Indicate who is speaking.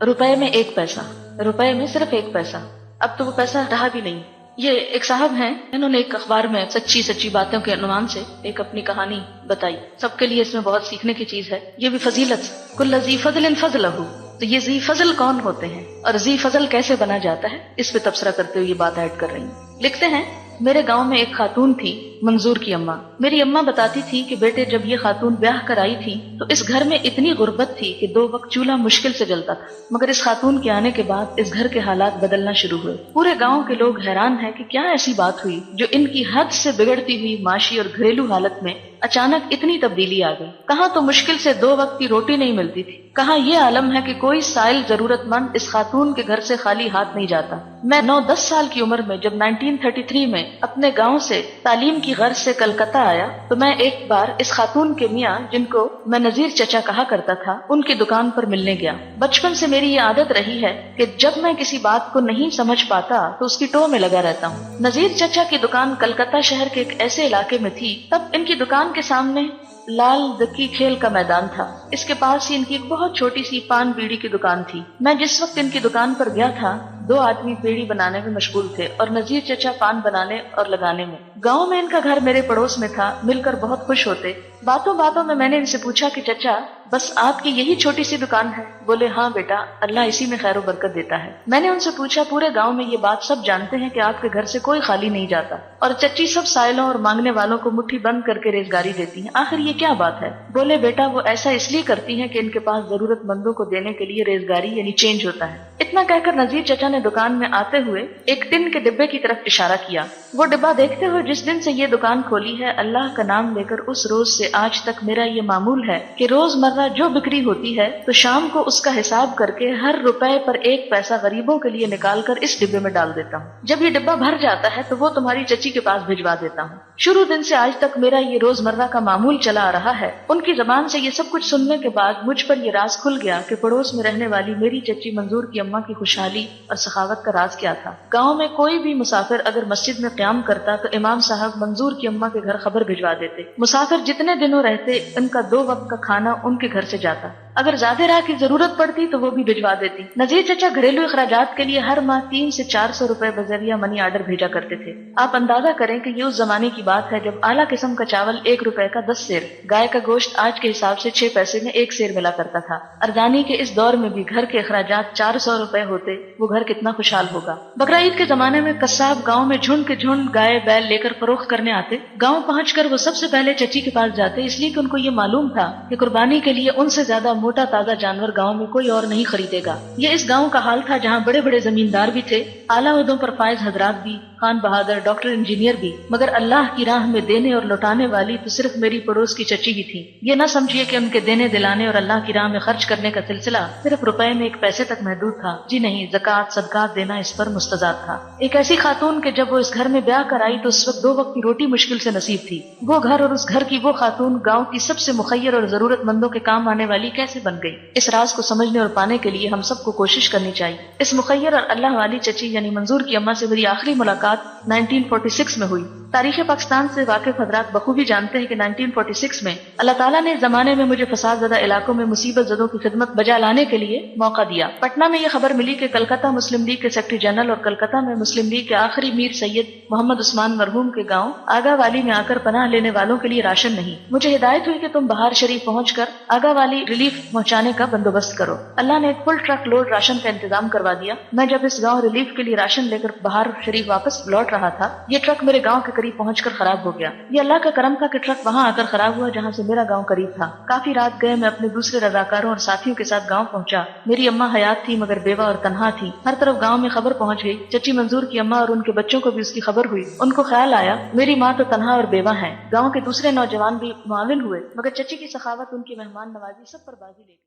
Speaker 1: रुपए में 1 पैसा, रुपए में सिर्फ 1 पैसा। अब तो वो पैसा रहा भी नहीं। ये एक साहब हैं, इन्होंने एक अखबार में सच्ची सच्ची बातों के अनुमान से एक अपनी कहानी बताई। सबके लिए इसमें बहुत सीखने की चीज है, ये भी फजीलत। कुल्ल ज़ी फज़लिन फज़लहू, तो ये ज़ी फज़ल कौन होते हैं और ज़ी फज़ल कैसे बना जाता है, इस पे तबसरा करते हुए ये बात ऐड कर रही हूँ। लिखते हैं, मेरे गांव में एक खातून थी, मंजूर की अम्मा। मेरी अम्मा बताती थी कि बेटे जब ये खातून ब्याह कर आई थी तो इस घर में इतनी गुर्बत थी कि 2 वक्त चूल्हा मुश्किल से जलता था, मगर इस खातून के आने के बाद इस घर के हालात बदलना शुरू हुए। पूरे गांव के लोग हैरान हैं कि क्या ऐसी बात हुई जो इनकी हद से बिगड़ती हुई माशी और घरेलू हालत में अचानक इतनी तब्दीली आ गई। कहाँ तो मुश्किल से 2 वक्त की रोटी नहीं मिलती थी, कहाँ ये आलम है कि कोई साइल जरूरतमंद इस खातून के घर से खाली हाथ नहीं जाता। मैं 9-10 साल की उम्र में जब 1933 में अपने गांव से तालीम की गर्ज से कलकत्ता आया तो मैं एक बार इस खातून के मियाँ, जिनको मैं नजीर चचा कहा करता था, उनकी दुकान पर मिलने गया। बचपन से मेरी ये आदत रही है कि जब मैं किसी बात को नहीं समझ पाता तो उसकी टो में लगा रहता हूँ। नजीर चचा की दुकान कलकत्ता शहर के एक ऐसे इलाके में थी, तब इनकी दुकान के सामने लाल दक्की खेल का मैदान था। इसके पास ही इनकी एक बहुत छोटी सी पान बीड़ी की दुकान थी। मैं जिस वक्त इनकी दुकान पर गया था 2 आदमी बीड़ी बनाने में मशगूल थे और नजीर चचा पान बनाने और लगाने में। गांव में इनका घर मेरे पड़ोस में था, मिलकर बहुत खुश होते। बातों बातों में मैंने इनसे पूछा कि चचा बस आपकी यही छोटी सी दुकान है? बोले हाँ बेटा, अल्लाह इसी में खैर बरकत देता है। मैंने उनसे पूछा, पूरे गांव में ये बात सब जानते हैं कि आपके घर से कोई खाली नहीं जाता और चच्ची सब साइलों और मांगने वालों को मुट्ठी बंद करके रेजगारी देती हैं, आखिर ये क्या बात है? बोले बेटा वो ऐसा इसलिए करती हैं कि इनके पास जरूरतमंदों को देने के लिए रेजगारी यानी चेंज होता है। इतना कहकर नजीर चचा ने दुकान में आते हुए एक टिन के डिब्बे की तरफ इशारा किया। वो डिब्बा देखते हुए, जिस दिन से ये दुकान खोली है अल्लाह का नाम लेकर उस रोज से आज तक मेरा ये मामूल है कि रोजमर्रा जो बिक्री होती है तो शाम को उसका हिसाब करके हर रुपए पर 1 पैसा गरीबों के लिए निकाल कर इस डिब्बे में डाल देता हूँ। जब ये डिब्बा भर जाता है तो वो तुम्हारी चची के पास भिजवा देता हूँ। शुरू दिन से आज तक मेरा ये रोजमर्रा का मामूल चला आ रहा है। उनकी जबान से ये सब कुछ सुनने के बाद मुझ पर ये राज खुल गया कि पड़ोस में रहने वाली मेरी चची मंजूर की अम्मा की खुशहाली और सखावत का राज क्या था। गाँव में कोई भी मुसाफिर अगर मस्जिद में क़याम करता तो इमाम साहब मंजूर की अम्मा के घर खबर भिजवा देते। मुसाफिर जितने दिनों रहते इनका 2 वक्त का खाना उनके घर से जाता। अगर ज्यादा राह की जरूरत पड़ती तो वो भी भिजवा देती। नजीर चचा घरेलू अखराजात के लिए हर माह 300 से 400 रुपए बजरिया मनी ऑर्डर भेजा करते थे। आप अंदाजा करें कि ये उस जमाने की बात है जब आला किस्म का चावल 1 रुपए का 10 सेर, गाय का गोश्त आज के हिसाब से 6 पैसे में 1 सेर मिला करता था। अर्दानी के इस दौर में भी घर के अखराजात 400 रुपए होते, वो घर कितना खुशहाल होगा। बकरा ईद के जमाने में कस्साब गाँव में झुंड के झुंड गाय बैल लेकर फरोख्त करने आते। गाँव पहुंचकर वो सबसे पहले चची के पास जाते, इसलिए कि उनको ये मालूम था कि कुर्बानी के लिए उनसे ज्यादा मोटा ताजा जानवर गांव में कोई और नहीं खरीदेगा। ये इस गांव का हाल था जहां बड़े बड़े जमींदार भी थे, आला ओहदों पर फायज हजरात भी, खान बहादुर, डॉक्टर, इंजीनियर भी, मगर अल्लाह की राह में देने और लौटाने वाली तो सिर्फ मेरी पड़ोस की चची ही थी। ये न समझिए कि उनके देने दिलाने और अल्लाह की राह में खर्च करने का सिलसिला सिर्फ रुपए में 1 पैसे तक महदूद था। जी नहीं, ज़कात सदकात देना इस पर मुस्तजात था। एक ऐसी खातून के जब वो इस घर में ब्याह कर आई तो उस वक्त 2 वक्त की रोटी मुश्किल से नसीब थी। वो घर और उस घर की वो खातून गाँव की सबसे मुखय्यर और जरूरतमंदों के काम आने वाली कैसे बन गई? इस राज को समझने और पाने के लिए हम सबको कोशिश करनी चाहिए। इस मुखय्यर और अल्लाह वाली चची यानी मंजूर की अम्मा से मेरी आखिरी मुलाकात 1946 में हुई। तारीख पाकिस्तान से वाकिफ हजरात बखूबी जानते हैं कि 1946 में अल्लाह ताला ने जमाने में मुझे फसाद ज़दा इलाकों में मुसीबत ज़दों की खिदमत बजा लाने के लिए मौका दिया। पटना में यह खबर मिली कि कलकत्ता मुस्लिम लीग के सेक्रेटरी जनरल और कलकत्ता में मुस्लिम लीग के आखिरी मीर सैयद मोहम्मद उस्मान मरहूम के गाँव आगा वाली में आकर पनाह लेने वालों के लिए राशन नहीं। मुझे हिदायत हुई कि तुम बहार शरीफ पहुंचकर आगा वाली रिलीफ पहुंचाने का बंदोबस्त करो। अल्लाह ने एक फुल ट्रक लोड राशन का इंतजाम करवा दिया। मैं जब इस गाँव रिलीफ के लिए राशन लेकर बहार शरीफ वापस लौट रहा था, ये ट्रक मेरे गाँव के करीब पहुंचकर खराब हो गया। ये अल्लाह का करम था कि ट्रक वहां आकर खराब हुआ जहां से मेरा गांव करीब था। काफी रात गए मैं अपने दूसरे रजाकारों और साथियों के साथ गांव पहुंचा। मेरी अम्मा हयात थी मगर बेवा और तन्हा थी। हर तरफ गांव में खबर पहुंच गई। चची मंजूर की अम्मा और उनके बच्चों को भी उसकी खबर हुई। उनको ख्याल आया मेरी माँ तो तन्हा और बेवा है। गाँव के दूसरे नौजवान भी मुआविन हुए मगर चची की सखावत, उनकी मेहमान नवाजी सब पर बाजी ले गई।